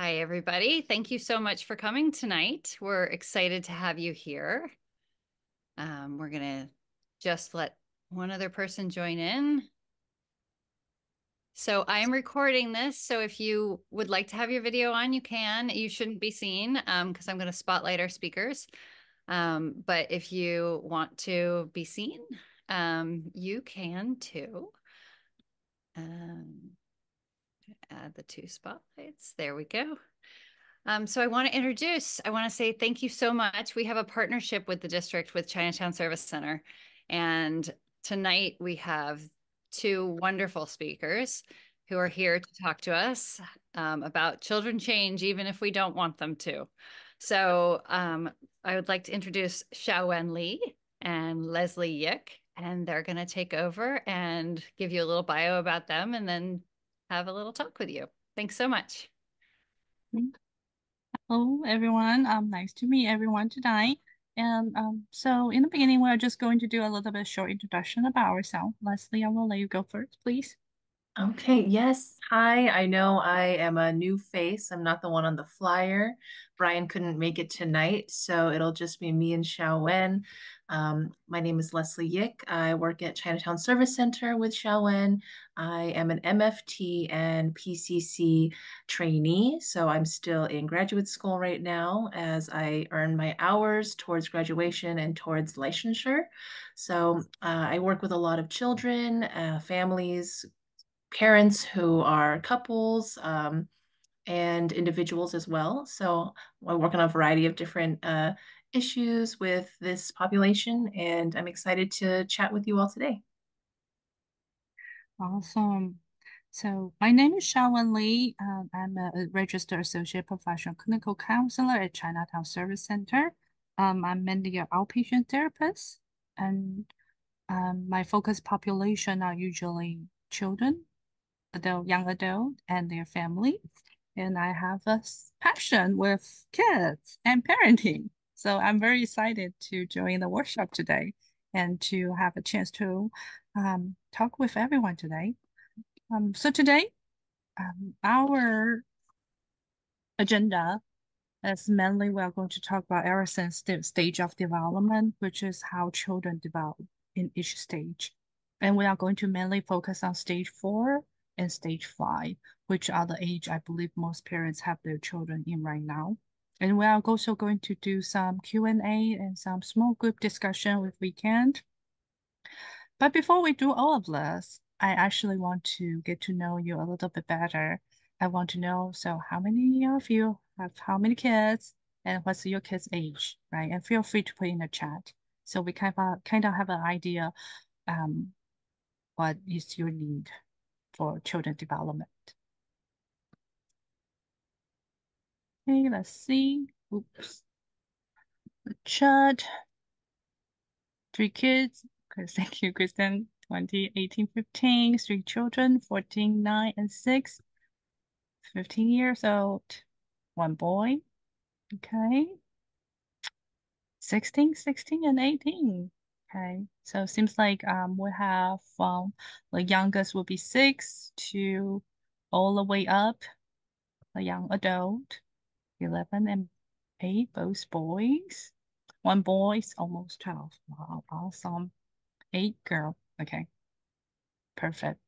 Hi, everybody. Thank you so much for coming tonight. We're excited to have you here. We're going to just let one other person join in. So I am recording this. So if you would like to have your video on, you can. You shouldn't be seen because I'm going to spotlight our speakers. But if you want to be seen, you can too. Add the two spotlights. There we go. So I want to say thank you so much. We have a partnership with the district with Chinatown Service Center. And tonight we have two wonderful speakers who are here to talk to us about children change, even if we don't want them to. So I would like to introduce Xiaowen Li and Leslie Yik, and they're going to take over and give you a little bio about them and then have a little talk with you. Thanks so much. Hello, everyone. Nice to meet everyone tonight. And so in the beginning, we're just going to do a little bit short introduction about ourselves. Leslie, I will let you go first, please. Okay, yes. Hi, I know I am a new face. I'm not the one on the flyer. Brian couldn't make it tonight, so it'll just be me and Xiao Wen. My name is Leslie Yik. I work at Chinatown Service Center with Xiao Wen. I am an MFT and PCC trainee, so I'm still in graduate school right now as I earn my hours towards graduation and towards licensure. So I work with a lot of children, families, parents who are couples and individuals as well. So I work on a variety of different issues with this population, and I'm excited to chat with you all today. Awesome. So my name is Shawan Lee. I'm a registered associate professional clinical counselor at Chinatown Service Center. I'm mainly an outpatient therapist, and my focus population are usually children, young adult, and their family. And I have a passion with kids and parenting. So I'm very excited to join the workshop today and to have a chance to talk with everyone today. So today, our agenda is mainly we are going to talk about ever since the stage of development, which is how children develop in each stage. And we are going to mainly focus on stage 4 and stage 5, which are the age I believe most parents have their children in right now. And we are also going to do some Q&A and some small group discussion if we can. But before we do all of this, I actually want to get to know you a little bit better. I want to know, so how many of you have how many kids and what's your kid's age, right? And feel free to put in the chat so we kind of have an idea um, what is your need for children development. Okay, let's see. Oops. The chat. 3 kids. Thank you, Kristen. 20, 18, 15. 3 children, 14, 9, and 6. 15 years old. 1 boy. Okay. 16, and 18. Okay. So it seems like we have the youngest will be 6 to all the way up, a young adult, 11 and 8, both boys. 1 boy is almost 12. Wow, awesome. 8 girl. Okay, perfect.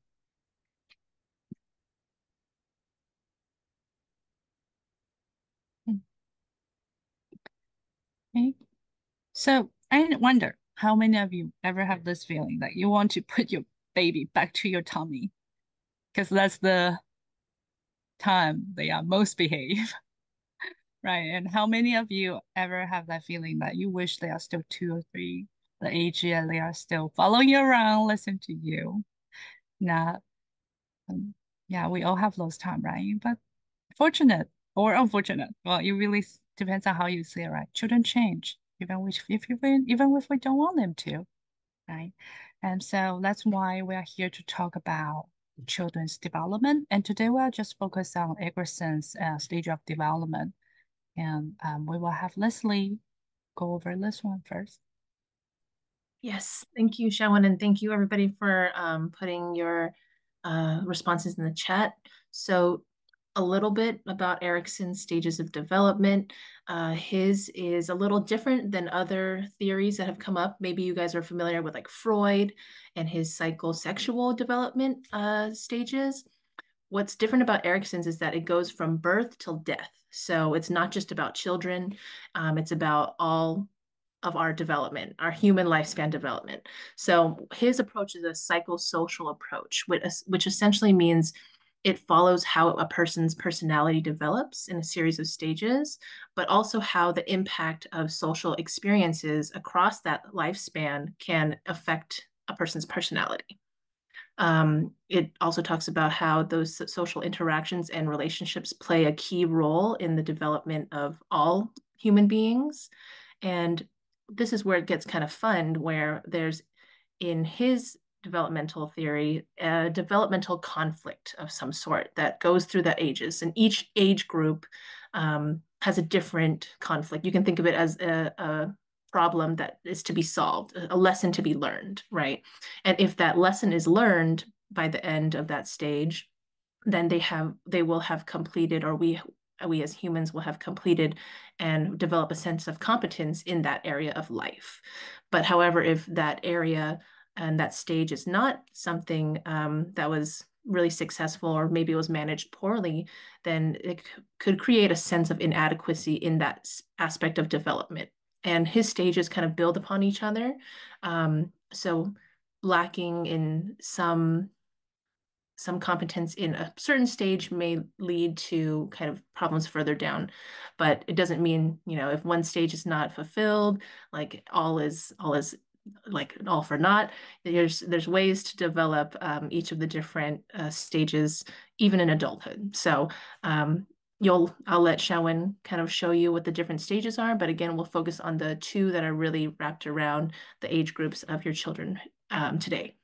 Okay. So I wonder how many of you ever have this feeling that you want to put your baby back to your tummy because that's the time they are most behave, right? And how many of you ever have that feeling that you wish they are still 2 or 3, the age yet they are still following you around, listen to you? Not, um, yeah, we all have those time, right? But fortunate or unfortunate, well, it really depends on how you see it, right? Children change, even if we don't want them to, right? And so that's why we are here to talk about children's development. And today we are just focused on Egerson's stage of development. And we will have Leslie go over this one first. Yes, thank you, Shawan, and thank you everybody for putting your responses in the chat. So a little bit about Erikson's stages of development. His is a little different than other theories that have come up. Maybe you guys are familiar with like Freud and his psychosexual development stages. What's different about Erikson's is that it goes from birth till death. So it's not just about children, it's about all of our development, our human lifespan development. So his approach is a psychosocial approach, which essentially means it follows how a person's personality develops in a series of stages, but also how the impact of social experiences across that lifespan can affect a person's personality. It also talks about how those social interactions and relationships play a key role in the development of all human beings. And this is where it gets kind of fun, where there's in his developmental theory, a developmental conflict of some sort that goes through the ages. And each age group has a different conflict. You can think of it as a problem that is to be solved, a lesson to be learned, right? And if that lesson is learned by the end of that stage, then they will have completed, or we as humans will have completed and develop a sense of competence in that area of life. But however, if that area and that stage is not something that was really successful, or maybe it was managed poorly, then it could create a sense of inadequacy in that aspect of development. And his stages kind of build upon each other. So lacking in some competence in a certain stage may lead to kind of problems further down, but it doesn't mean, if one stage is not fulfilled, like all is like all for naught. There's ways to develop each of the different stages, even in adulthood. So I'll let Xiaowen kind of show you what the different stages are, but again, we'll focus on the two that are really wrapped around the age groups of your children today.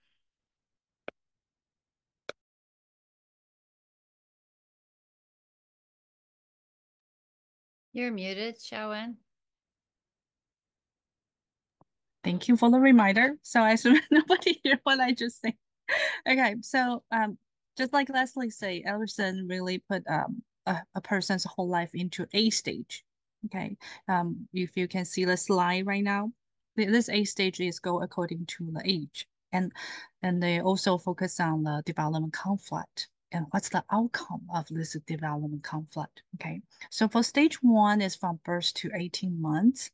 You're muted, Xiaowen. Thank you for the reminder. So I assume nobody hear what I just said. Okay, so just like Leslie said, Erikson really put a person's whole life into a stage. Okay, if you can see the slide right now, this A stage is go according to the age, and they also focus on the development conflict and what's the outcome of this development conflict. Okay, so for stage 1 is from birth to 18 months.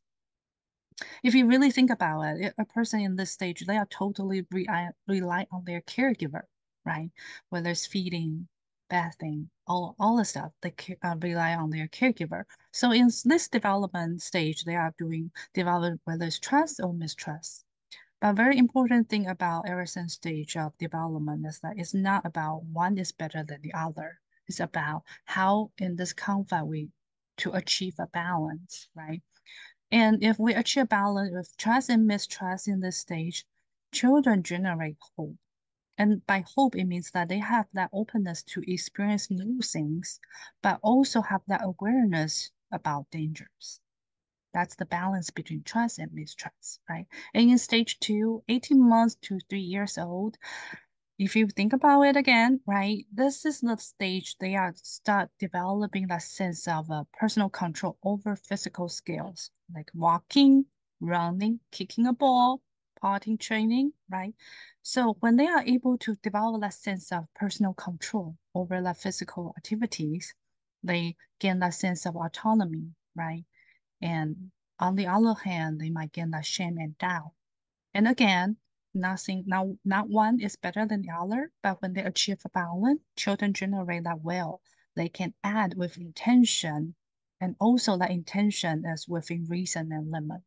If you really think about it, a person in this stage, they are totally rely on their caregiver, right? Whether it's feeding, bathing, all the stuff, they rely on their caregiver. So in this development stage, they are doing development, whether it's trust or mistrust. But very important thing about Erikson's stage of development is that it's not about one is better than the other. It's about how in this conflict to achieve a balance, right? And if we achieve balance with trust and mistrust in this stage, children generate hope. And by hope, it means that they have that openness to experience new things, but also have that awareness about dangers. That's the balance between trust and mistrust, right? And in stage 2, 18 months to 3 years old, if you think about it again, right, this is the stage they are start developing that sense of personal control over physical skills, like walking, running, kicking a ball, potty training, right? So when they are able to develop that sense of personal control over the physical activities, they gain that sense of autonomy, right? And on the other hand, they might gain that shame and doubt. And again, not one is better than the other, but when they achieve a balance, children generate that will. They can add with intention, and also that intention is within reason and limit.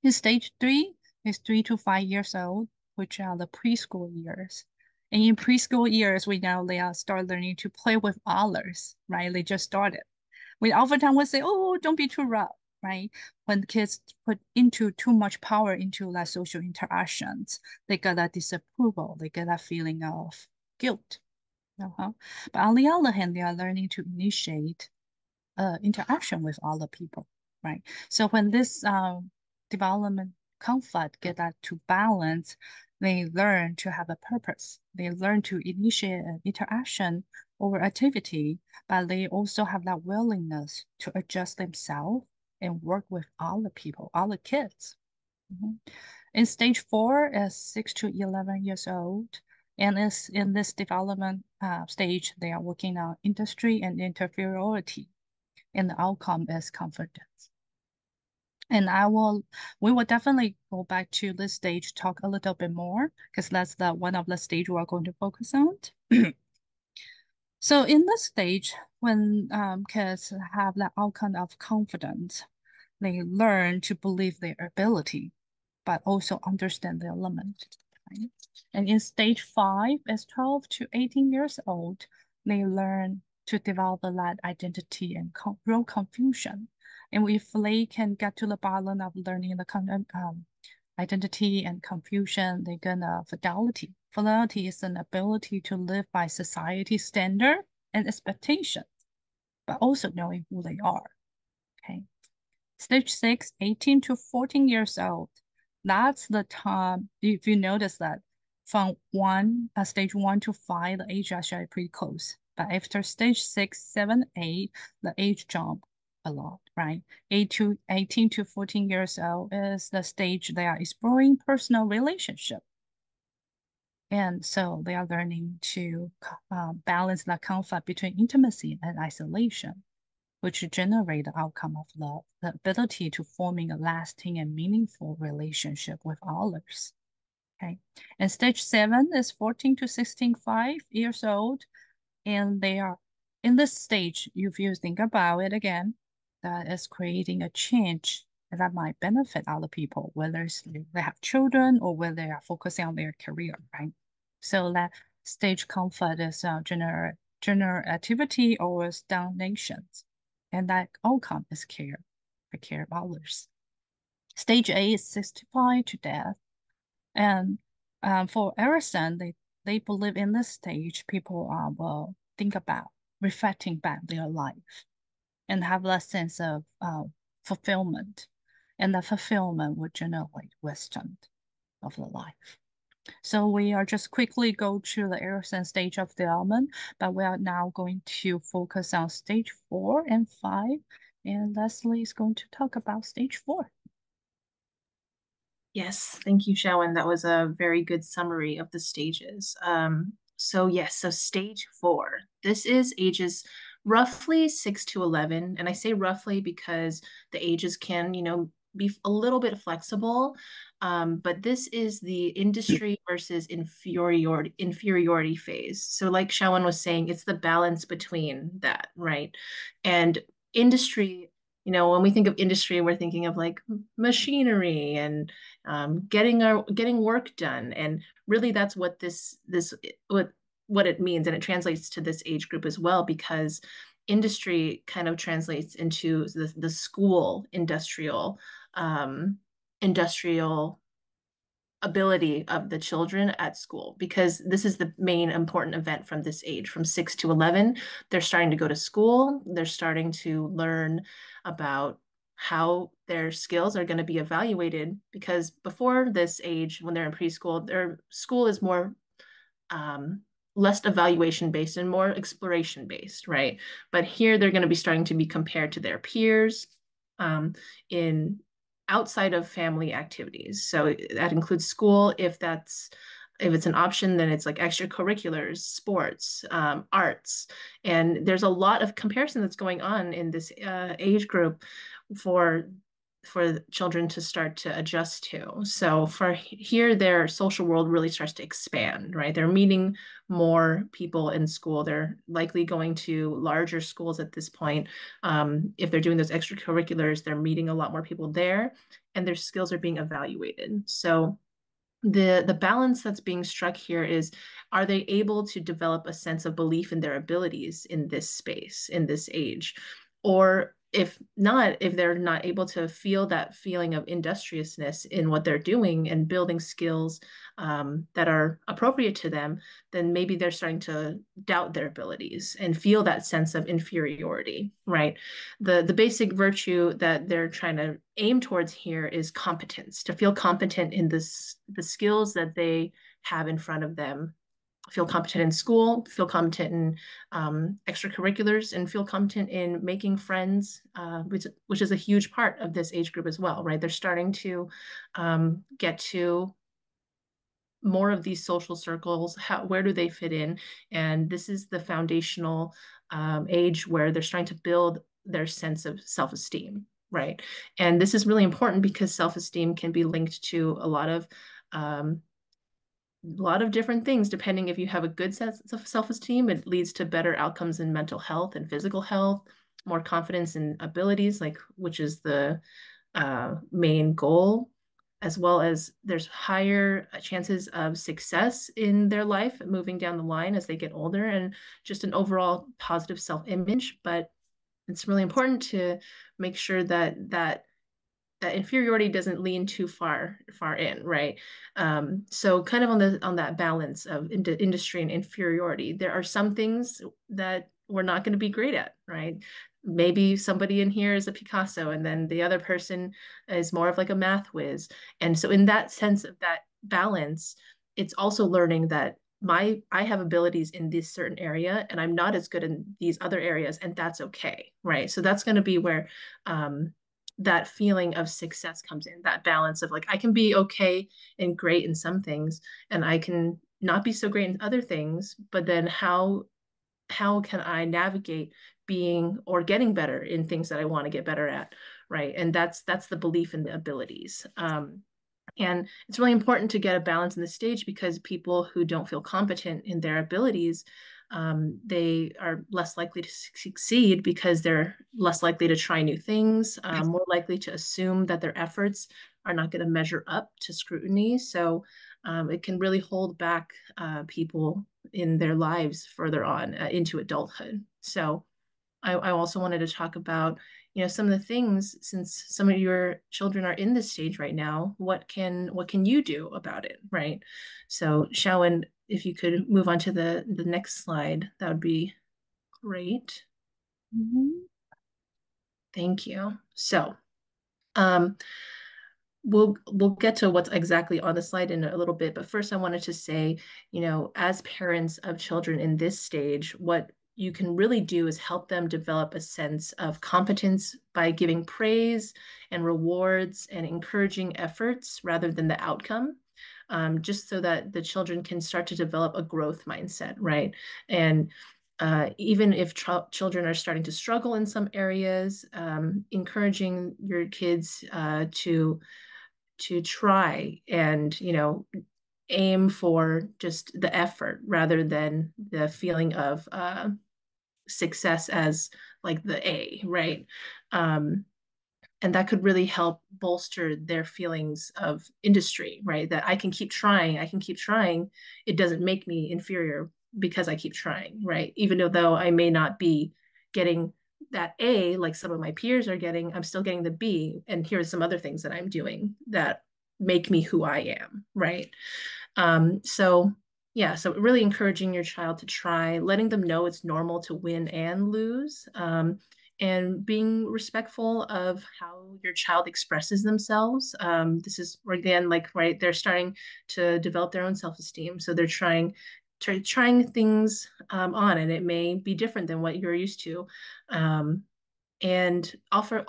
In stage 3 is 3 to 5 years old, which are the preschool years. And in preschool years, we know they are start learning to play with others, right? They just started. We oftentimes would say, oh, don't be too rough, right? When kids put into too much power into that social interactions, they get that disapproval, they get that feeling of guilt. But on the other hand, they are learning to initiate interaction with other people, right? So when this development conflict get that to balance, They learn to have a purpose. They learn to initiate an interaction or activity, but they also have that willingness to adjust themselves and work with other people, other kids. In stage 4 is 6 to 11 years old, and is in this development stage, they are working on industry and inferiority, and the outcome is confidence. And we will definitely go back to this stage, talk a little bit more, because that's one of the stage we're going to focus on. So in this stage, when kids have that outcome of confidence, they learn to believe their ability, but also understand their limit. Right? And in stage 5, as 12 to 18 years old, they learn to develop that identity and role confusion. And if they can get to the balance of learning the identity and confusion, they're gonna fidelity. Fidelity is an ability to live by society standard and expectations, but also knowing who they are. Okay. Stage 6, 18 to 14 years old. That's the time, if you notice that from stage 1 to 5, the age actually pretty close. But after stage 6, 7, 8, the age jump a lot, right? 18 to 14 years old is the stage they are exploring personal relationship. And so they are learning to balance that conflict between intimacy and isolation, which generate the outcome of love, the ability to forming a lasting and meaningful relationship with others. Okay. And stage 7 is 14 to 16, 5 years old. And they are in this stage, if you think about it again, that is creating a change that might benefit other people, whether they have children or whether they are focusing on their career, right? So that stage comfort is general activity or stagnations. And that outcome is care of others. Stage 8 is 65 to death. And for Erickson, they believe in this stage, people will think about reflecting back their life and have that sense of fulfillment. And the fulfillment would generate wisdom of the life. So we are just quickly go through the Erickson stage of development, but we are now going to focus on stage 4 and 5. And Leslie is going to talk about stage 4. Yes, thank you, Shawan. That was a very good summary of the stages. So stage 4. This is ages roughly 6 to 11. And I say roughly because the ages can, be a little bit flexible. But this is the industry versus inferiority phase. So like Shawan was saying, it's the balance between that, right? And industry, when we think of industry, we're thinking of like machinery and getting work done, and really that's what what it means, and it translates to this age group as well, because industry kind of translates into the school industrial ability of the children at school, because this is the main important event from this age, from 6 to 11. They're starting to go to school. They're starting to learn about how their skills are going to be evaluated, because before this age, when they're in preschool, their school is more less evaluation based and more exploration based, right? But here they're going to be starting to be compared to their peers in outside of family activities. So that includes school. If it's an option, then it's like extracurriculars, sports, arts. And there's a lot of comparison that's going on in this age group for children to start to adjust to. So for here, their social world really starts to expand, right? They're meeting more people in school. They're likely going to larger schools at this point. If they're doing those extracurriculars, they're meeting a lot more people there, and their skills are being evaluated. So the balance that's being struck here is, are they able to develop a sense of belief in their abilities in this space, in this age? Or if not, if they're not able to feel that feeling of industriousness in what they're doing and building skills that are appropriate to them, then maybe they're starting to doubt their abilities and feel that sense of inferiority, right? The basic virtue that they're trying to aim towards here is competence, to feel competent in the skills that they have in front of them, feel competent in school, feel competent in extracurriculars, and feel competent in making friends, which is a huge part of this age group as well, right? They're starting to get to more of these social circles. Where do they fit in? And this is the foundational age where they're starting to build their sense of self-esteem, right? And this is really important because self-esteem can be linked to a lot of different things. Depending if you have a good sense of self-esteem, it leads to better outcomes in mental health and physical health, more confidence in abilities, like which is the main goal, as well as there's higher chances of success in their life moving down the line as they get older, and just an overall positive self-image. But it's really important to make sure that inferiority doesn't lean too far in, right? So kind of on that balance of industry and inferiority, there are some things that we're not going to be great at, right? Maybe somebody in here is a Picasso, and then the other person is more of like a math whiz. And so in that sense of that balance, it's also learning that I have abilities in this certain area and I'm not as good in these other areas, and that's okay, right? So that's going to be where that feeling of success comes in, that balance of like, I can be okay and great in some things, and I can not be so great in other things, but then how can I navigate being or getting better in things that I want to get better at, right? And that's the belief in the abilities. And it's really important to get a balance in the stage, because people who don't feel competent in their abilities, they are less likely to succeed because they're less likely to try new things, more likely to assume that their efforts are not going to measure up to scrutiny. So it can really hold back people in their lives further on into adulthood. So I also wanted to talk about, some of the things, since some of your children are in this stage right now, what can you do about it, right? So Shawan, if you could move on to the next slide, that would be great. Mhm. Thank you. So we'll get to what's exactly on the slide in a little bit, but first I wanted to say, as parents of children in this stage, what you can really do is help them develop a sense of competence by giving praise and rewards and encouraging efforts rather than the outcome, just so that the children can start to develop a growth mindset, right? And even if children are starting to struggle in some areas, encouraging your kids to try and aim for just the effort rather than the feeling of success as like the A, right? And that could really help bolster their feelings of industry, right? That I can keep trying, it doesn't make me inferior because I keep trying, right? Even though I may not be getting that A like some of my peers are getting, I'm still getting the B, and here's some other things that I'm doing that make me who I am, right? So yeah, so really encouraging your child to try, letting them know it's normal to win and lose, and being respectful of how your child expresses themselves. This is again, like, right, they're starting to develop their own self-esteem, so they're trying things on, and it may be different than what you're used to, and also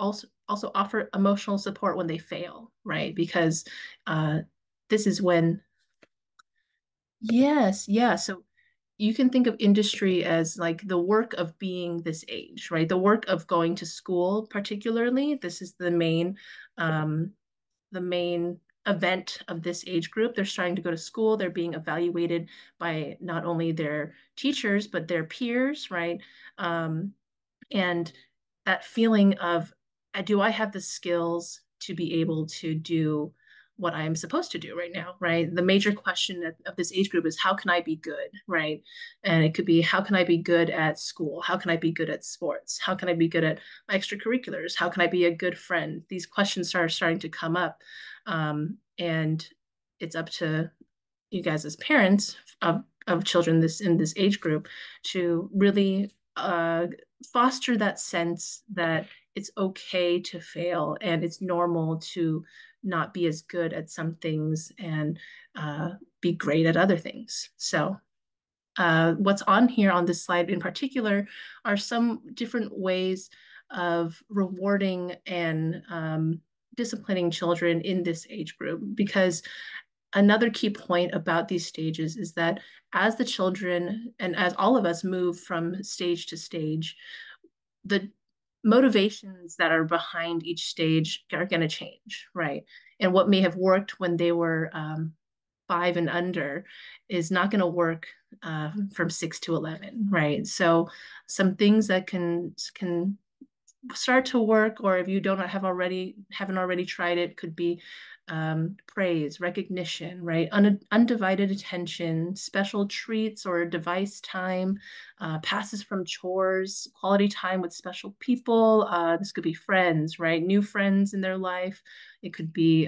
offer emotional support when they fail, right? Because this is when, yes, yeah. So you can think of industry as like the work of being this age, right? The work of going to school, particularly. This is the main event of this age group. They're starting to go to school. They're being evaluated by not only their teachers, but their peers, right? And that feeling of, do I have the skills to be able to do what I'm supposed to do right now, right? The major question of this age group is how can I be good, right? And it could be how can I be good at school? How can I be good at sports? How can I be good at my extracurriculars? How can I be a good friend? These questions are starting to come up. And it's up to you guys as parents of children in this age group to really foster that sense that it's okay to fail and it's normal to not be as good at some things and be great at other things. So what's on here on this slide in particular are some different ways of rewarding and disciplining children in this age group, because another key point about these stages is that as the children and as all of us move from stage to stage, the motivations that are behind each stage are going to change, right? And what may have worked when they were 5 and under is not going to work from 6 to 11, right? So some things that can start to work, or if you haven't already tried it, could be praise, recognition, right? Undivided attention, special treats or device time, passes from chores, quality time with special people. This could be friends, right? New friends in their life. It could be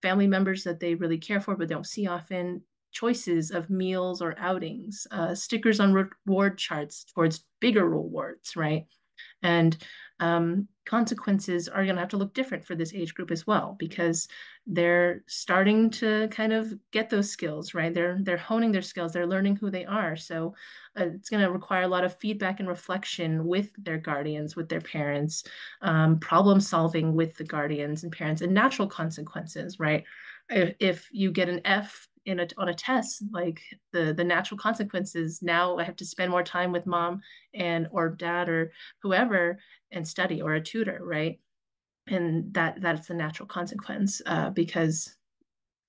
family members that they really care for but don't see often. Choices of meals or outings, stickers on reward charts towards bigger rewards, right? And consequences are going to have to look different for this age group as well, because they're starting to kind of get those skills, right? They're honing their skills. They're learning who they are. So it's going to require a lot of feedback and reflection with their guardians, with their parents, problem solving with the guardians and parents, and natural consequences, right? If you get an F on a test, like the natural consequences, now I have to spend more time with mom and or dad or whoever and study, or a tutor, right? And that's a natural consequence because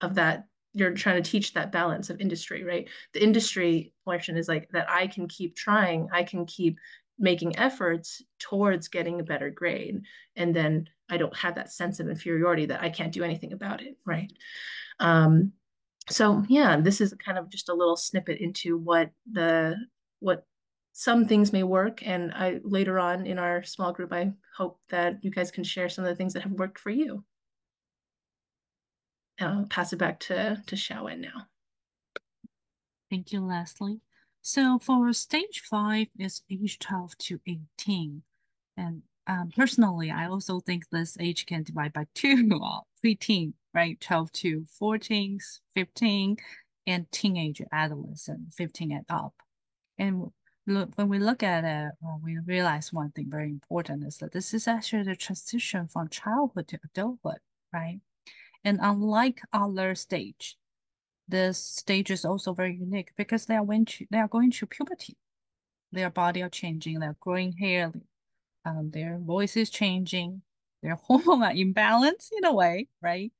of that. You're trying to teach that balance of industry, right? The industry portion is like that I can keep trying, I can keep making efforts towards getting a better grade, and then I don't have that sense of inferiority that I can't do anything about it, right? So yeah, this is kind of just a little snippet into what some things may work. And I later on in our small group, I hope that you guys can share some of the things that have worked for you. And I'll pass it back to Xiaowen now. Thank you, Leslie. So for stage 5 is age 12 to 18. And personally, I also think this age can divide by 2 preteen, right? 12 to 14, 15, and teenage adolescent, 15 and up. And when we look at it, we realize one thing very important is that this is actually the transition from childhood to adulthood, right? And unlike other stage, this stage is also very unique because they are going through puberty. Their body are changing, they're growing hair, their voice is changing, their hormone are imbalanced in a way, right?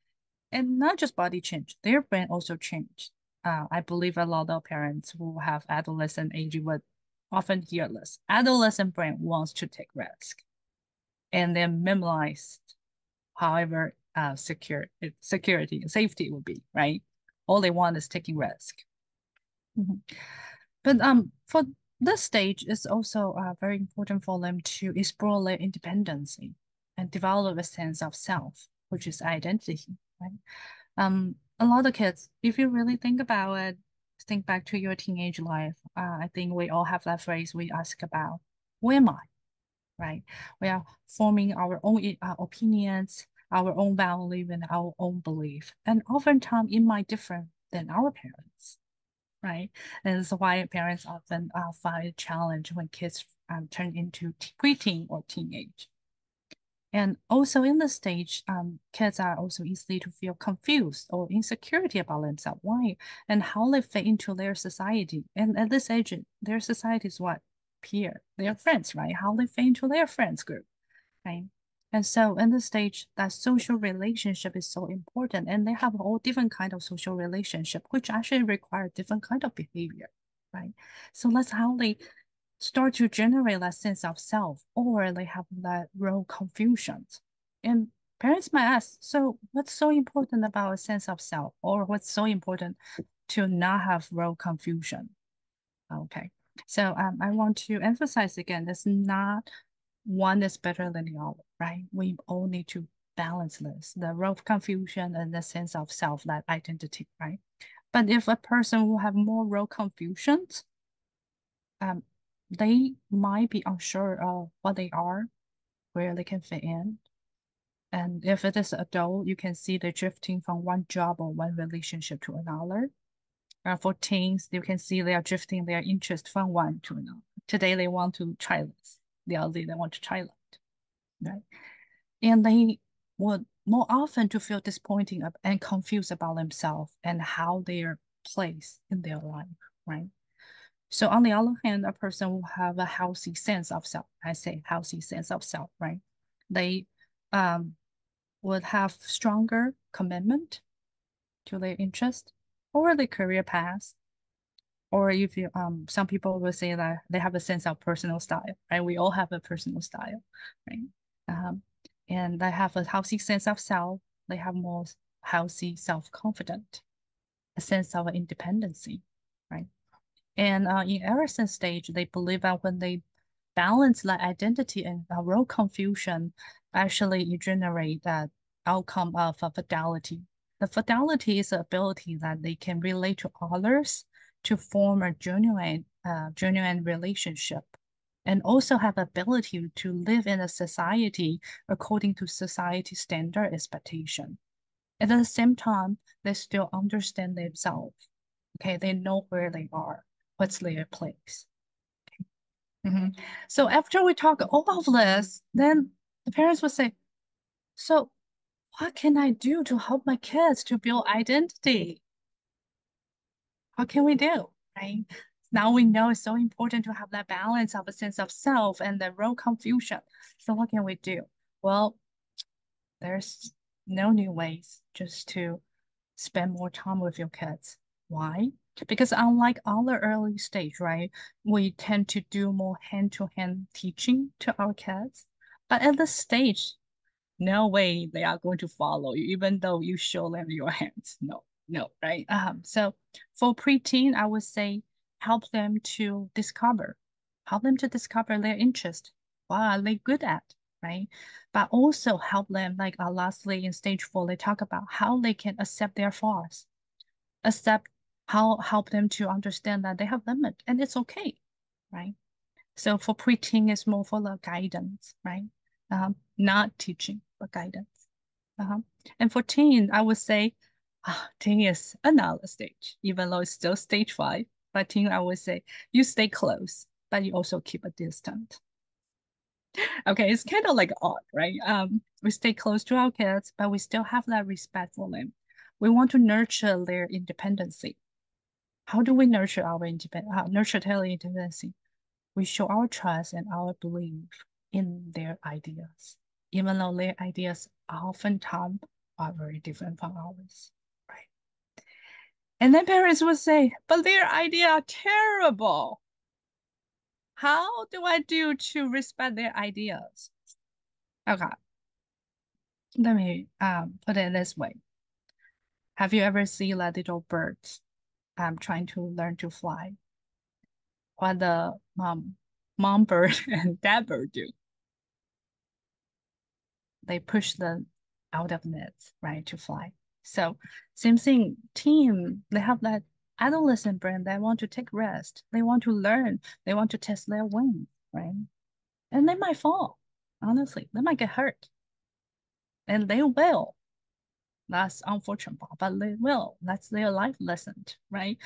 And not just body change, their brain also changed. I believe a lot of parents who have adolescent age would often hear this. Adolescent brain wants to take risk, and then memorize however security and safety would be, right? All they want is taking risk. But for this stage, it's also very important for them to explore their independence and develop a sense of self, which is identity, right? A lot of kids, if you really think about it, think back to your teenage life, I think we all have that phrase we ask about, who am I, right? We are forming our own opinions, our own value, and our own belief. And oftentimes it might differ than our parents, right? And that's why parents often find a challenge when kids turn into preteen or teenage. And also in this stage, kids are also easily to feel confused or insecurity about themselves, why, and how they fit into their society. And at this age, their society is what? Peer, their friends, right? How they fit into their friends group, right? And so in this stage, that social relationship is so important, and they have all different kind of social relationship, which actually require different kind of behavior, right? So that's how they start to generate that sense of self, or they have that role confusions. And Parents might ask, so what's so important about a sense of self, or what's so important to not have role confusion? Okay, so I want to emphasize again, there's not one is better than the other, right? We all need to balance this, the role confusion and the sense of self, that identity, right? But if a person will have more role confusions, they might be unsure of what they are, where they can fit in. And if it is adult, you can see they're drifting from one job or one relationship to another. For teens, you can see they are drifting their interest from one to another. Today they want to try this. The other day they want to try that, right? And they would more often to feel disappointing and confused about themselves and how they are placed in their life, right? So on the other hand, a person will have a healthy sense of self. I say healthy sense of self, right? They would have stronger commitment to their interest or their career path. Or if you some people will say that they have a sense of personal style, right? We all have a personal style, right? And they have a healthy sense of self. They have more healthy self-confidence, a sense of independency, right? And in adolescent stage, they believe that when they balance that identity and role confusion, actually you generate that outcome of a fidelity. The fidelity is the ability that they can relate to others to form a genuine relationship, and also have ability to live in a society according to society standard expectation. At the same time, they still understand themselves. Okay, they know where they are, what's their place. So after we talk all of this, then the parents would say, so what can I do to help my kids to build identity? What can we do, right? Now we know it's so important to have that balance of a sense of self and the role confusion. So what can we do? Well, there's no new ways, just to spend more time with your kids. Why? Because unlike other early stage, right, we tend to do more hand-to-hand teaching to our kids. But at this stage, no way they are going to follow you, even though you show them your hands. No, right? So for preteen, I would say help them to discover their interest. What are they good at, right? But also help them, like lastly in stage 4, they talk about how they can accept their flaws, accept help them to understand that they have limit and it's okay, right? So for preteen, it's more for the guidance, right? Not teaching, but guidance. And for teen, I would say teen is another stage, even though it's still stage 5. But teen, I would say you stay close, but you also keep a distance. Okay, it's kind of like odd, right? We stay close to our kids, but we still have that respect for them. We want to nurture their independency. How do we nurture our nurture their independency? We show our trust and our belief in their ideas, even though their ideas oftentimes are very different from ours, right? And then parents would say, but their ideas are terrible. How do I do to respect their ideas? Okay, let me put it this way. Have you ever seen like little birds trying to learn to fly? What the mom bird and dad bird do? They push them out of nets, right, to fly. So same thing, team, they have that adolescent brain. They want to take rest. They want to learn. They want to test their wings, right? And they might fall, honestly. They might get hurt. And they will. That's unfortunate, but they will. That's their life lesson, right?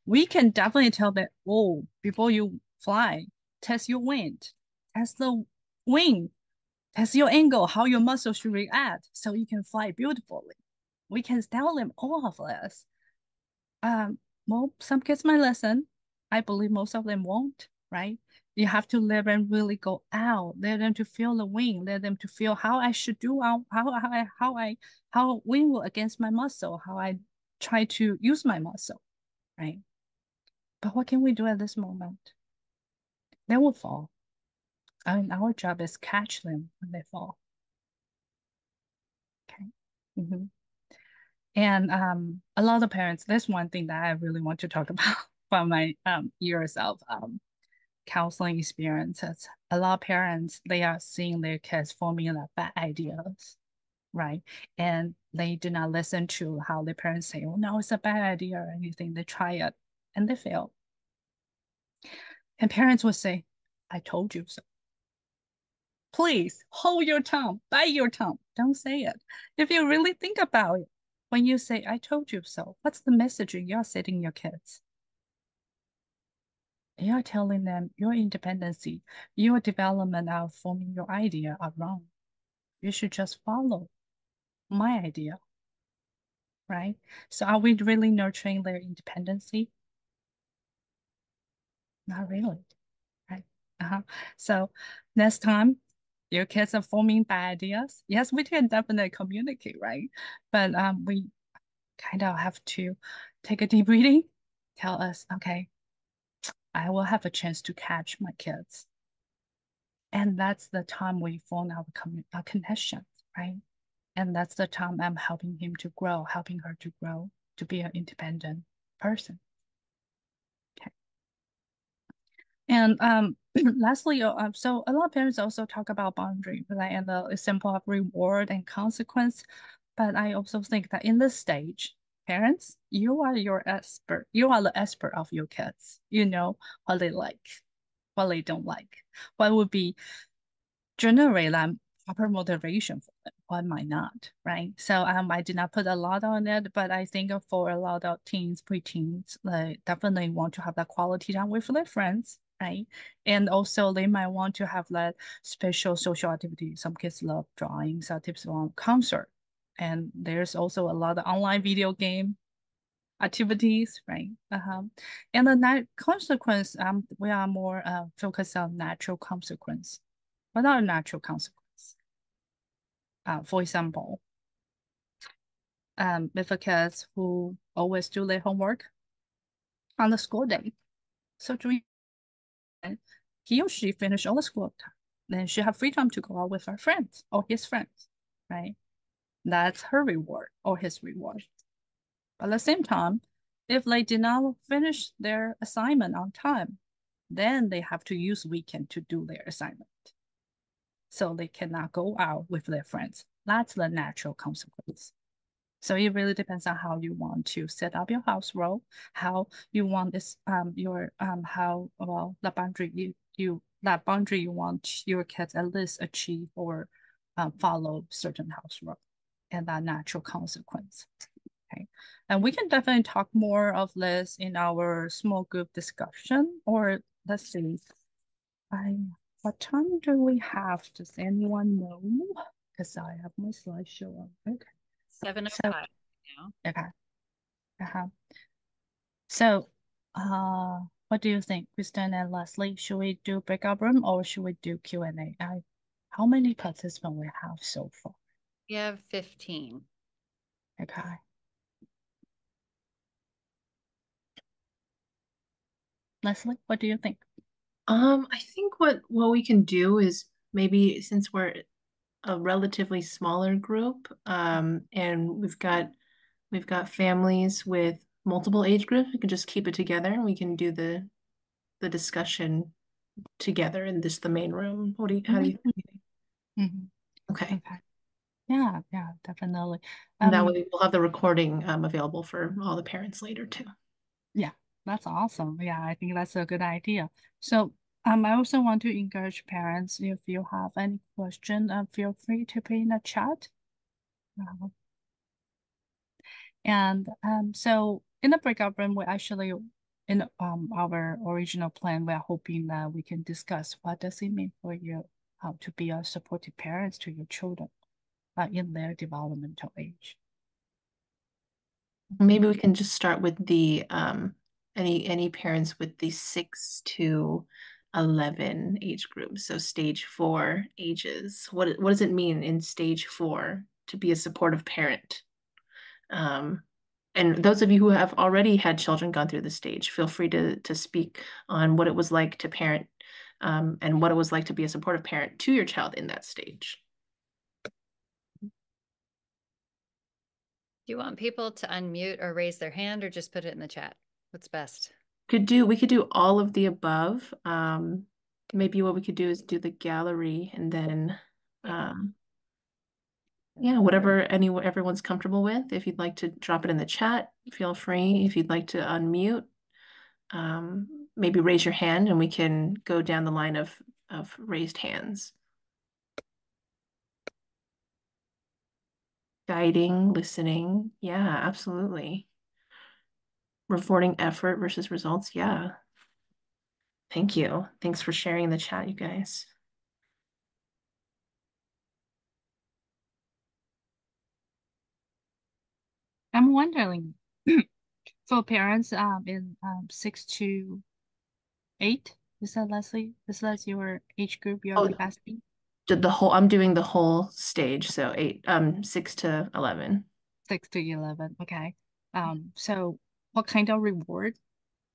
We can definitely tell that, oh, before you fly, test your wind, test the wing, test your angle, how your muscles should react so you can fly beautifully. We can tell them all of this. Well, some kids might listen. I believe most of them won't, right? You have to let them really go out, let them to feel the wind, let them to feel how I should do, how wind will against my muscle, how I try to use my muscle, right? But what can we do at this moment? They will fall. I mean, our job is catch them when they fall. Mm-hmm. And a lot of parents, that's one thing that I really want to talk about from my years of counseling experiences. A lot of parents, they are seeing their kids forming like bad ideas, right? And they do not listen to how their parents say, oh, no, it's a bad idea or anything. They try it and they fail. And parents will say, I told you so. Please hold your tongue, bite your tongue. Don't say it. If you really think about it, when you say, I told you so, what's the message you're setting your kids? You're telling them your independency, your development of forming your idea are wrong. You should just follow my idea, right? So are we really nurturing their independency? Not really, right? So next time your kids are forming bad ideas, yes, we can definitely communicate, right? But we kind of have to take a deep breathing, tell us, okay, I will have a chance to catch my kids. And that's the time we form our connections, right? And that's the time I'm helping him to grow, helping her to grow, to be an independent person. Okay. And lastly, so a lot of parents also talk about boundary, right? And the example of reward and consequence. But I also think that in this stage, parents, you are your expert. You are the expert of your kids. You know what they like, what they don't like, what would be generate that proper motivation for them, what might not, right? So I did not put a lot on it, but I think for a lot of teens, preteens, they definitely want to have that quality time with their friends, right? And also they might want to have that special social activity. Some kids love drawing, some tips on concert. And there's also a lot of online video game activities, right? And the consequence, we are more focused on natural consequence, but not a natural consequence. For example, if a kids who always do their homework on the school day, so during he or she finish all the school time, then she have free time to go out with her friends or his friends, right? That's her reward or his reward. But at the same time, if they did not finish their assignment on time, then they have to use weekend to do their assignment. So they cannot go out with their friends. That's the natural consequence. So it really depends on how you want to set up your house role, how you want this your how well the boundary that boundary you want your kids at least achieve or follow certain house role and that natural consequence. Okay. And we can definitely talk more of this in our small group discussion, or let's see. I what time do we have? Does anyone know? Because I have my slideshow on. Okay. 7:05 now. Okay. So, what do you think, Kristen and Leslie? Should we do breakout room or should we do Q&A? How many participants we have so far? We have 15. Okay. Leslie, what do you think? I think what we can do is maybe since we're a relatively smaller group, and we've got families with multiple age groups, we can just keep it together and we can do the discussion together in the main room. How do you think? Mm-hmm. Okay. Okay. Yeah, definitely. And that way we'll have the recording available for all the parents later too. Yeah, that's awesome. Yeah, I think that's a good idea. So, I also want to encourage parents, if you have any question, feel free to put in the chat. And so in the breakout room, we actually, in our original plan, we're hoping that we can discuss what does it mean for you to be a supportive parents to your children in their developmental age. Maybe we can just start with the any parents with the 6 to 11 age group. So stage 4 ages. What does it mean in stage 4 to be a supportive parent? And those of you who have already had children gone through the stage, feel free to speak on what it was like to parent, and what it was like to be a supportive parent to your child in that stage. Do you want people to unmute or raise their hand or just put it in the chat? What's best? We could do all of the above. Maybe what we could do is do the gallery and then yeah, whatever everyone's comfortable with. If you'd like to drop it in the chat, feel free. If you'd like to unmute, maybe raise your hand and we can go down the line of raised hands. Guiding, listening. Yeah, absolutely. Reporting effort versus results. Yeah. Thank you. Thanks for sharing in the chat, you guys. I'm wondering, for parents in 6 to 8, is that Leslie? Is that your age group you're Oh, asking? I'm doing the whole stage, so 6 to 11. 6 to 11, okay. So what kind of reward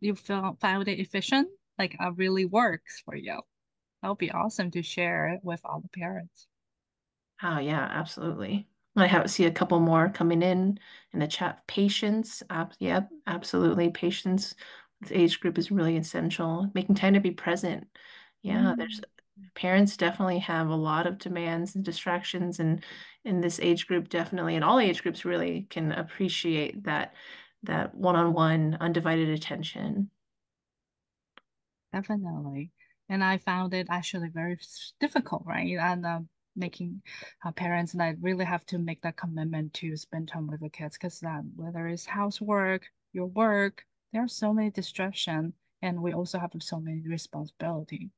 you found it efficient? Like really works for you? That would be awesome to share with all the parents. Oh yeah, absolutely. I see a couple more coming in the chat. Patience, yep, absolutely. Patience with age group is really essential. Making time to be present. Yeah, there's parents definitely have a lot of demands and distractions, and in this age group, definitely, and all age groups really can appreciate that one-on-one undivided attention. Definitely. And I found it actually very difficult, right? And making parents that really have to make that commitment to spend time with the kids because whether it's housework, your work, there are so many distractions, and we also have so many responsibility.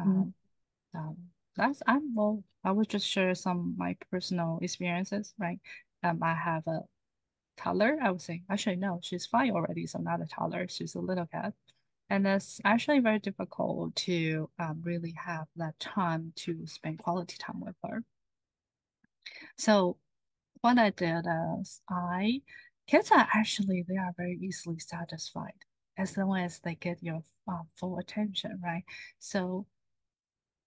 Mm. Um, that's I will just share some of my personal experiences, right? I have a toddler, I would say. Actually, no, she's 5 already, so not a toddler. She's a little cat. And it's actually very difficult to really have that time to spend quality time with her. So what I did is kids are actually, they are very easily satisfied as long as they get your full attention, right? So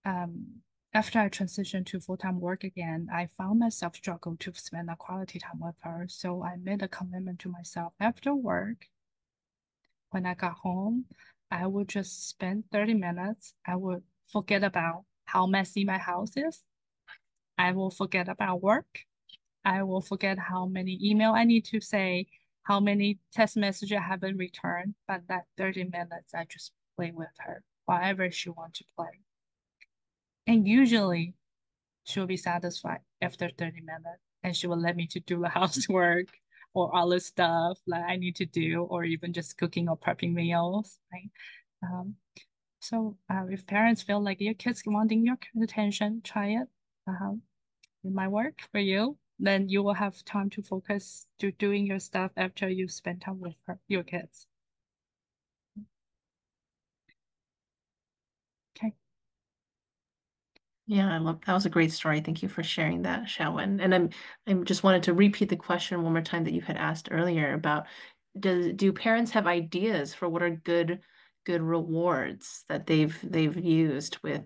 um, after I transitioned to full-time work again, I found myself struggle to spend a quality time with her. So I made a commitment to myself after work. When I got home, I would just spend 30 minutes. I would forget about how messy my house is. I will forget about work. I will forget how many email I need to say, how many text messages I haven't returned. But that 30 minutes, I just play with her, whatever she wants to play. And usually she'll be satisfied after 30 minutes and she will let me to do the housework or other stuff that I need to do, or even just cooking or prepping meals, right? Um, if parents feel like your kids wanting your attention, try it. It might work for you. Then you will have time to focus to doing your stuff after you spend time with your kids. Okay. Yeah, that was a great story. Thank you for sharing that, Xiaowen. And I'm just wanted to repeat the question one more time that you had asked earlier about do parents have ideas for what are good rewards that they've used with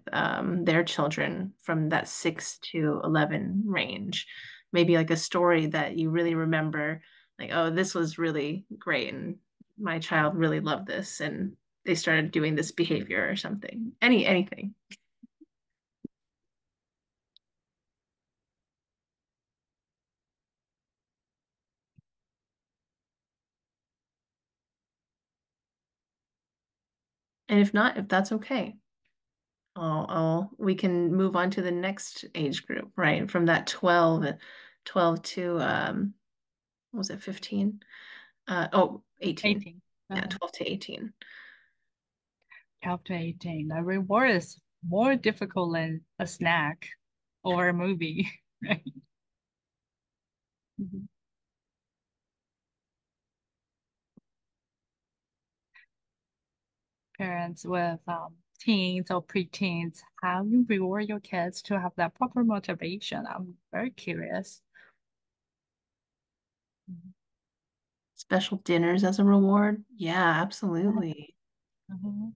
their children from that 6 to 11 range? Maybe like a story that you really remember, like, oh, this was really great and my child really loved this and they started doing this behavior or something. Anything. And if not, if that's okay, we can move on to the next age group, right? From that 12 to, what was it, 15? 18. 18. Yeah, 12 to 18. 12 to 18. The reward is more difficult than a snack or a movie, right? Mhm. Parents with teens or preteens, how you reward your kids to have that proper motivation? I'm very curious. Mhm. Special dinners as a reward. Yeah, absolutely. Mhm.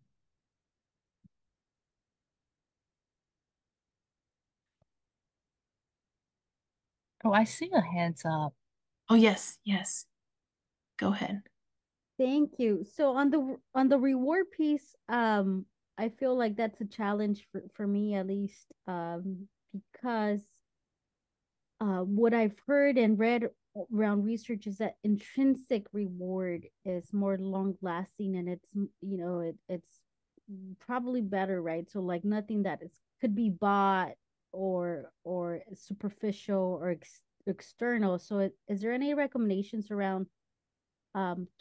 Oh, I see a hands up. Oh, yes, yes. Go ahead. Thank you. So on the reward piece, I feel like that's a challenge for me at least, because what I've heard and read around research is that intrinsic reward is more long lasting, and it's it's probably better, right? So like nothing that is could be bought or superficial or external. So is there any recommendations around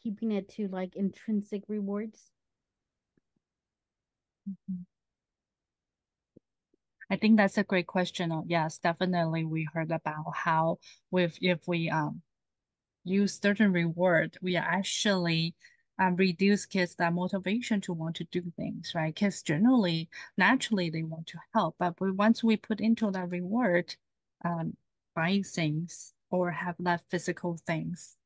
keeping it to like intrinsic rewards? Mhm. I think that's a great question. Yes, definitely. We heard about how if we use certain reward, we actually reduce kids that motivation to want to do things, right? Kids generally, naturally, they want to help, but once we put into that reward, um, buying things or have that physical things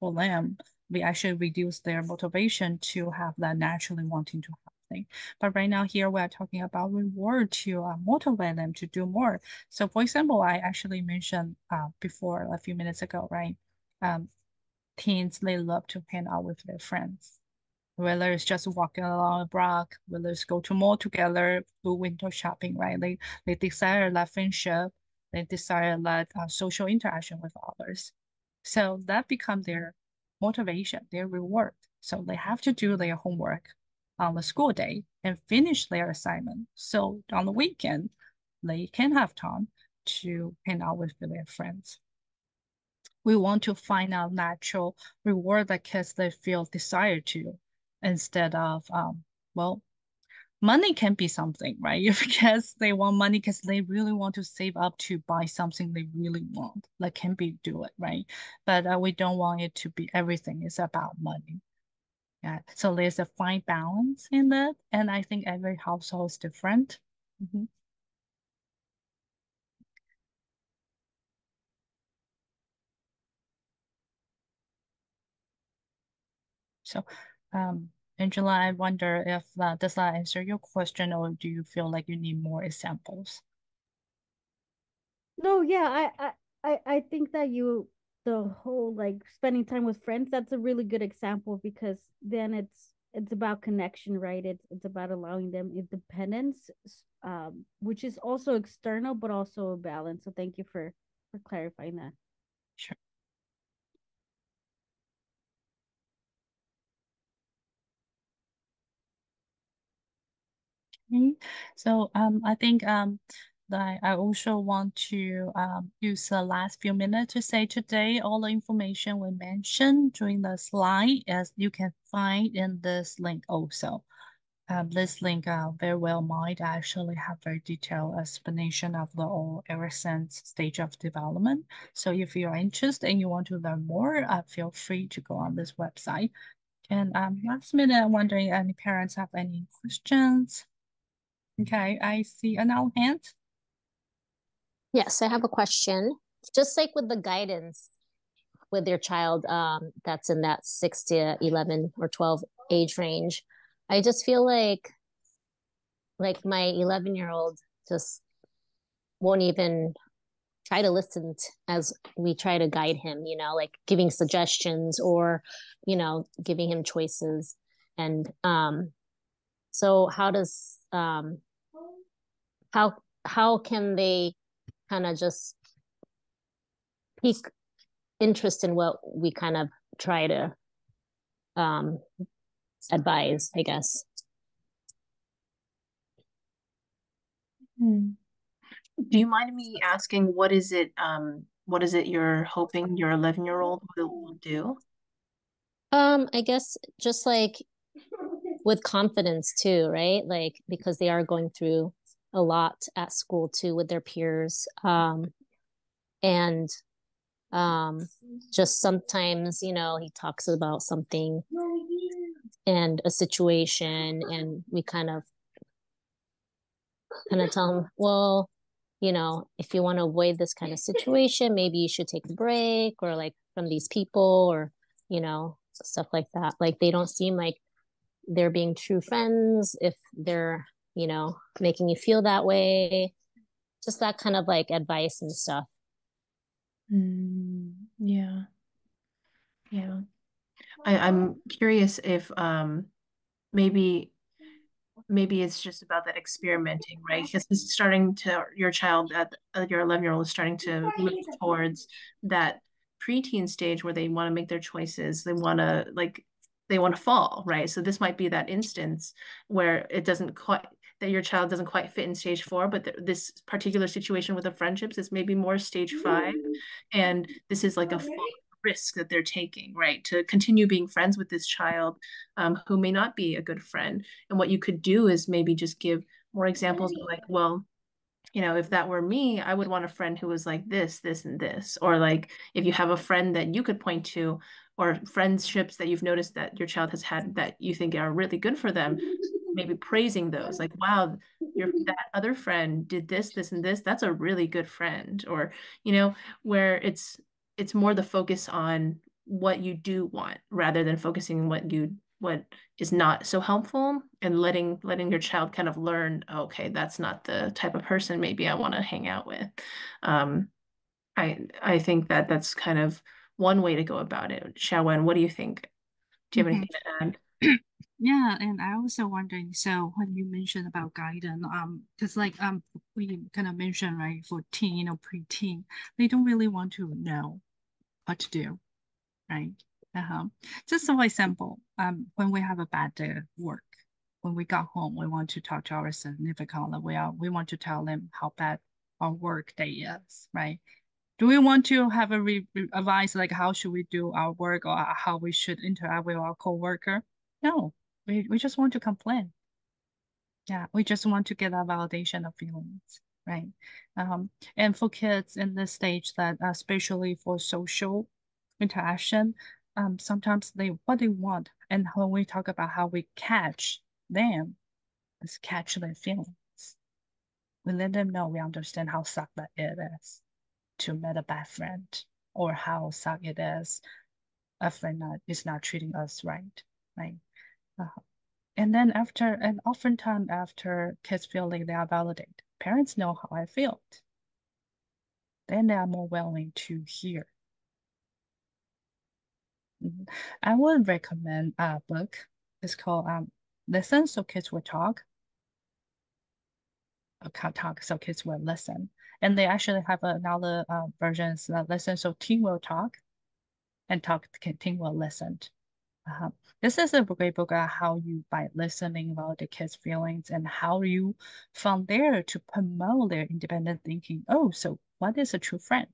for them, we actually reduce their motivation to have that naturally wanting to help thing. But right now here we're talking about reward to motivate them to do more. So for example, I actually mentioned before a few minutes ago, right? Um, Teens, they love to hang out with their friends, whether it's just walking along a block, whether it's go to mall together, do window shopping, right? They desire that friendship, they desire that social interaction with others. So that become their motivation, their reward. So they have to do their homework on the school day and finish their assignment. So on the weekend, they can have time to hang out with their friends. We want to find out natural reward that kids they feel desire to instead of well, money can be something, right? If kids they want money because they really want to save up to buy something they really want, that can be do it, right? But we don't want it to be everything is about money. Yeah, so there's a fine balance in that, and I think every household is different. Mhm. So, Angela, I wonder if does that answer your question, or do you feel like you need more examples? No, yeah, I think that the whole like spending time with friends, that's a really good example because then it's about connection, right? It's about allowing them independence, which is also external but also a balance. So thank you for clarifying that. Sure. Okay. So, I think that I also want to use the last few minutes to say today all the information we mentioned during the slide, as you can find in this link also. This link very well might actually have very detailed explanation of the all ever since stage of development. So if you are interested and you want to learn more, feel free to go on this website. And last minute, I'm wondering any parents have any questions? Okay, I see an owl hand. Yes, I have a question. Just like with the guidance with your child that's in that 6 to 11 or 12 age range, I just feel like my 11-year-old just won't even try to listen as we try to guide him, like giving suggestions or, giving him choices. And so how can they kind of just pique interest in what we kind of try to um, advise, I guess. Do you mind me asking what is it you're hoping your 11-year-old will do? I guess just like with confidence too, right? Like because they are going through a lot at school too with their peers. And just sometimes, he talks about something and a situation and we kind of tell him, well, if you want to avoid this kind of situation, maybe you should take a break or like from these people or, stuff like that. Like they don't seem like they're being true friends if they're, making you feel that way. Just that kind of like advice and stuff. Yeah. Yeah. I'm curious if maybe it's just about that experimenting, right? Because it's starting to, your child at your 11-year-old is starting to move towards that preteen stage where they want to make their choices. They want to fall, right? So this might be that instance where it doesn't quite, that your child doesn't quite fit in stage 4, but this particular situation with the friendships is maybe more stage 5. And this is like a full risk that they're taking, right? To continue being friends with this child who may not be a good friend. And what you could do is maybe just give more examples of like, well, if that were me, I would want a friend who was like this, and this. Or like if you have a friend that you could point to, or friendships that you've noticed that your child has had that you think are really good for them, maybe praising those, like, wow, that other friend did this, and this. That's a really good friend. Or, where it's more the focus on what you do want rather than focusing on what is not so helpful, and letting your child kind of learn, okay, that's not the type of person maybe I want to hang out with. I think that's kind of one way to go about it. Xiaowen, what do you think? Do you have anything to add? Yeah, and I also wondering, so when you mentioned about guidance, because like we kind of mentioned, right, for teen or preteen, they don't really want to know what to do, right? Just for example, when we have a bad day at work, when we got home, we want to talk to our significant other. We want to tell them how bad our work day is, right? Do we want to have a advice like how should we do our work or how we should interact with our coworker? No, we just want to complain. Yeah, we just want to get a validation of feelings, right? And for kids in this stage that especially for social interaction, sometimes what they want, and when we talk about how we catch them, is catch their feelings. We let them know we understand how suck that it is to meet a bad friend, or how suck it is a friend that is not treating us right, right? Uh, and then and oftentimes after kids feel like they are validated, parents know how I felt. Then they are more willing to hear. I would recommend a book. It's called Listen So Kids Will Talk. Talk so kids will listen. And they actually have another version, Listen So Teen Will Talk, and teen will listen. This is a great book on how you, by listening about the kids' feelings, and how you from there to promote their independent thinking. Oh, so what is a true friend?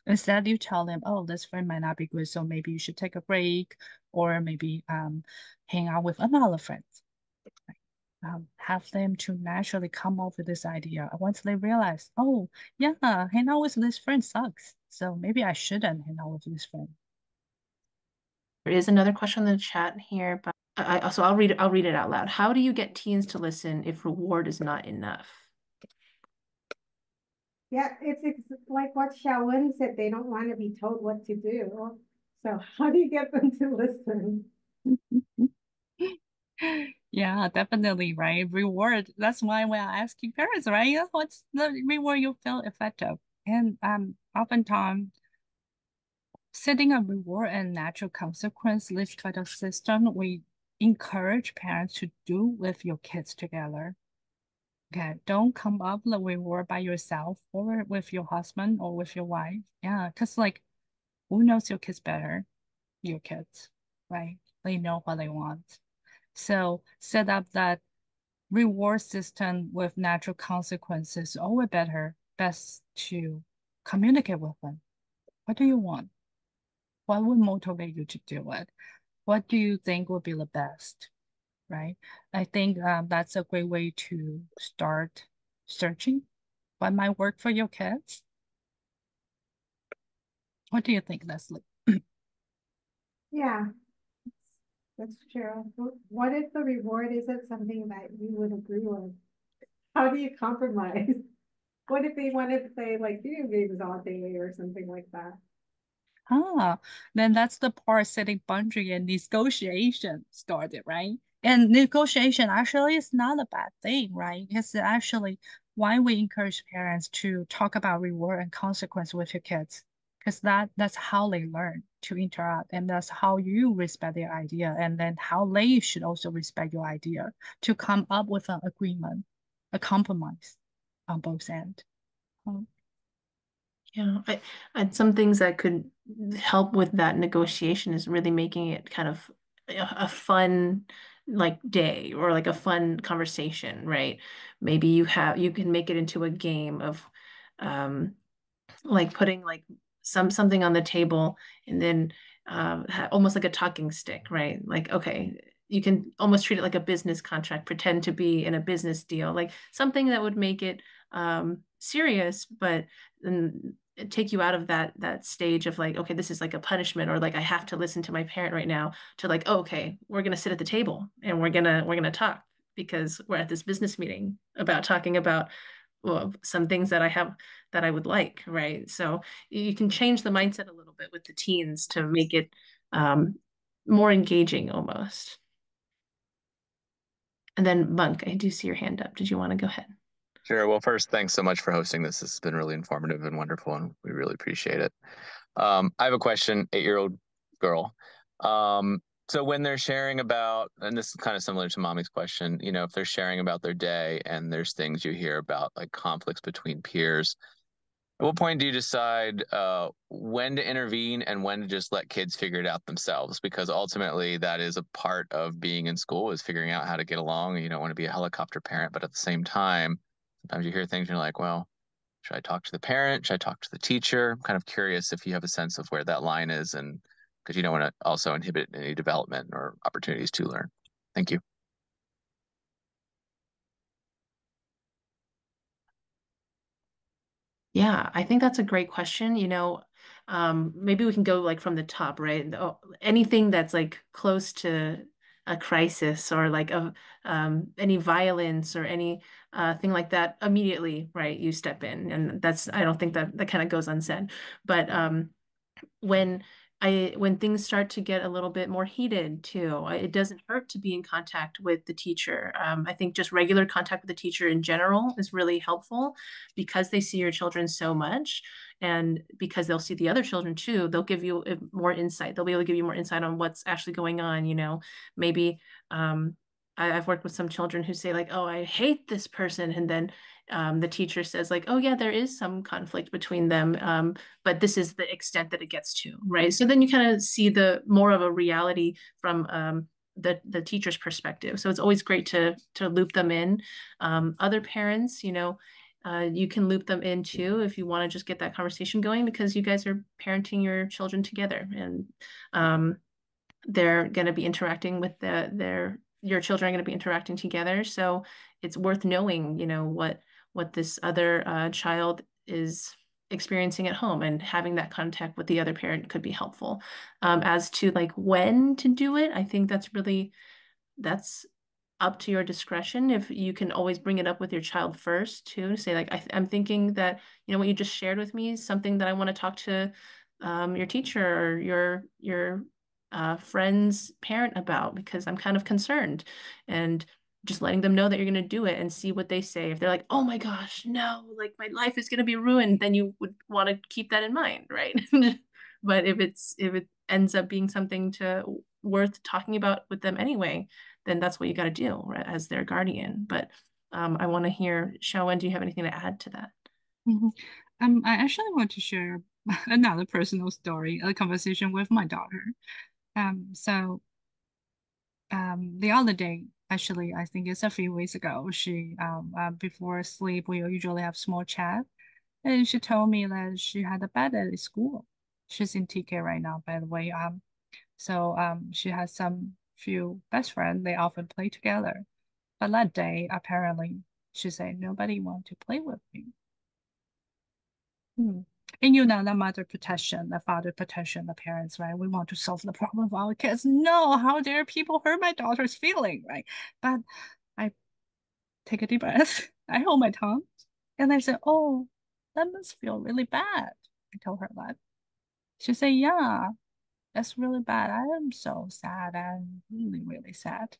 Instead, you tell them, oh, this friend might not be good, so maybe you should take a break, or maybe hang out with another friend. Have them to naturally come up with this idea. Once they realize, oh, yeah, hang out with this friend sucks, so maybe I shouldn't hang out with this friend. There is another question in the chat here, but I'll read it out loud. How do you get teens to listen if reward is not enough? Yeah, it's like what Xiaowen said, they don't want to be told what to do. So how do you get them to listen? Yeah, definitely, right? Reward. That's why we're asking parents, right? What's the reward you feel effective? And oftentimes setting a reward and natural consequence list by the system, we encourage parents to do with your kids together. Okay, don't come up with a reward by yourself or with your husband or with your wife. Yeah, because like who knows your kids better? Your kids, right? They know what they want. So set up that reward system with natural consequences, always best to communicate with them. What do you want? What would motivate you to do it? What do you think would be the best? Right? I think that's a great way to start searching what might work for your kids. What do you think, Leslie? Yeah, that's true. What if the reward isn't something that you would agree with? How do you compromise? What if they wanted to play like video games all day or something like that? Then that's the part setting boundary and negotiation started, right? And negotiation actually is not a bad thing, right? It's actually why we encourage parents to talk about reward and consequence with your kids. because that's how they learn to interact, and that's how you respect their idea, and then how they should also respect your idea to come up with an agreement, a compromise on both ends. Yeah, some things that could help with that negotiation is really making it kind of a fun like day or like a fun conversation, right? Maybe you can make it into a game of um like putting like something on the table and then almost like a talking stick, right? Like, okay, you can almost treat it like a business contract, pretend to be in a business deal, like something that would make it serious, but then take you out of that stage of like, okay, this is like a punishment or like I have to listen to my parent right now to like, oh, okay, we're gonna sit at the table and we're gonna talk because we're at this business meeting about talking about well, some things that I have that I would like, right? So you can change the mindset a little bit with the teens to make it more engaging almost. And then Monk, I do see your hand up. Did you want to go ahead? Sure. Well, first, thanks so much for hosting this. This has been really informative and wonderful, and we really appreciate it. I have a question, 8-year-old girl. So when they're sharing about, and this is kind of similar to mommy's question, you know, if they're sharing about their day and there's things you hear about like conflicts between peers, at what point do you decide when to intervene and when to just let kids figure it out themselves? Because ultimately that is a part of being in school is figuring out how to get along. You don't want to be a helicopter parent, but at the same time, sometimes you hear things and you're like, well, should I talk to the parent? Should I talk to the teacher? I'm kind of curious if you have a sense of where that line is, and because you don't want to also inhibit any development or opportunities to learn. Thank you. Yeah, I think that's a great question. You know, maybe we can go like from the top, right? Anything that's like close to a crisis or like any violence or any thing like that, immediately, right? You step in, and that's I don't think that kind of goes unsaid. But when when things start to get a little bit more heated too, it doesn't hurt to be in contact with the teacher. I think just regular contact with the teacher in general is really helpful because they see your children so much, and because they'll see the other children too. They'll give you more insight. They'll be able to give you more insight on what's actually going on. You know, maybe I've worked with some children who say like, "Oh, I hate this person," and then the teacher says like, "Oh yeah, there is some conflict between them, but this is the extent that it gets to," right? So then you kind of see the more of a reality from the teacher's perspective. So it's always great to loop them in. Other parents, you know, you can loop them in too if you want to just get that conversation going because you guys are parenting your children together, and they're going to be interacting with your children are going to be interacting together. So it's worth knowing, you know, what this other child is experiencing at home, and having that contact with the other parent could be helpful. As to like when to do it, I think that's up to your discretion. If you can always bring it up with your child first too, say like I'm thinking that you know what you just shared with me is something that I want to talk to your teacher or your friend's parent about because I'm kind of concerned, and just letting them know that you're going to do it and see what they say. If they're like, oh my gosh, no, like my life is going to be ruined, then you would want to keep that in mind, right? But if it ends up being something worth talking about with them anyway, then that's what you got to do, right, as their guardian. But I want to hear, Xiaowen, do you have anything to add to that? I actually want to share another personal story, a conversation with my daughter. The other day, actually, I think it's a few weeks ago, she before sleep, we usually have small chat, and she told me that she had a bad day at school. She's in TK right now, by the way. She has some few best friends. They often play together. But that day, apparently, she said nobody want to play with me. And you know, the mother protection, the father protection, the parents, right? We want to solve the problem of our kids. No, how dare people hurt my daughter's feeling, right? But I take a deep breath. I hold my tongue. And I said, oh, that must feel really bad. I told her that. She said, yeah, that's really bad. I am so sad. I'm really, really sad.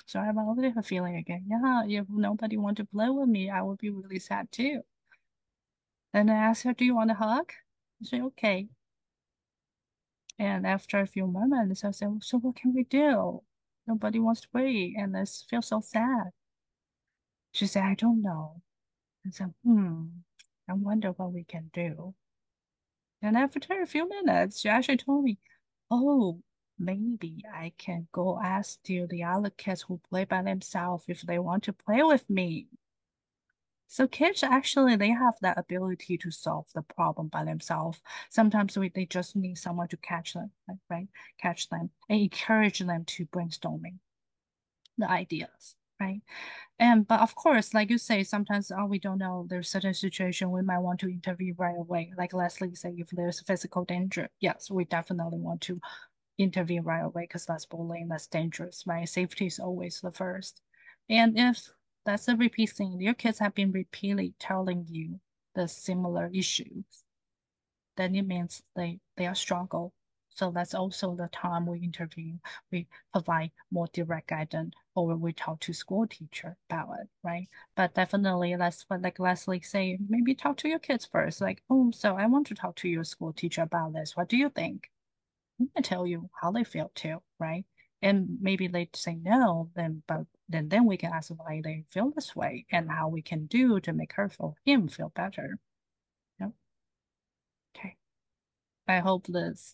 So I have already her feeling again. Yeah, if nobody want to play with me, I would be really sad too. Then I asked her, do you want a hug? I say, okay. And after a few moments, I said, so what can we do? Nobody wants to wait, and I feel so sad. She said, I don't know. I said, I wonder what we can do. And after a few minutes, she actually told me, oh, maybe I can go ask the other kids who play by themselves if they want to play with me. So kids actually they have that ability to solve the problem by themselves. Sometimes they just need someone to catch them, right? Catch them and encourage them to brainstorming the ideas, right? But of course, like you say, sometimes we don't know. There's certain situation we might want to intervene right away. Like Leslie said, if there's physical danger, yes, we definitely want to intervene right away because that's bullying, that's dangerous, right? Safety is always the first. And if that's a repeat thing, your kids have been repeatedly telling you the similar issues, then it means they are struggle. So that's also the time we intervene. We provide more direct guidance, or we talk to school teacher about it, right? But definitely, that's what like Leslie say. Maybe talk to your kids first. Like, oh, so I want to talk to your school teacher about this. What do you think? I tell you how they feel too, right? And maybe they say no, then we can ask why they feel this way and how we can do to make him feel better. Yep. Okay. I hope this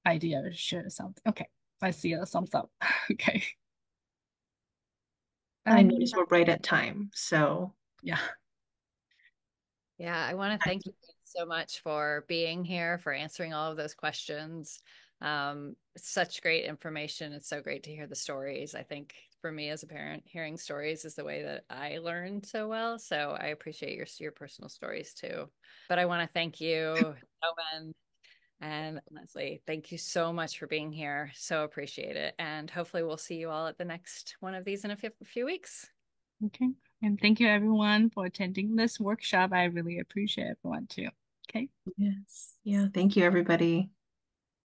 idea shares something. Okay. I see a thumbs up. Okay. I noticed we're right at time, so yeah. Yeah, I want to thank you so much for being here, for answering all of those questions. Such great information. It's so great to hear the stories. I think for me as a parent, hearing stories is the way that I learn so well. So I appreciate your personal stories too. But I want to thank you, Owen and Leslie. Thank you so much for being here. So appreciate it. And hopefully we'll see you all at the next one of these in a few weeks. Okay. And thank you everyone for attending this workshop. I really appreciate everyone too. Okay. yes. Yeah, thank you everybody.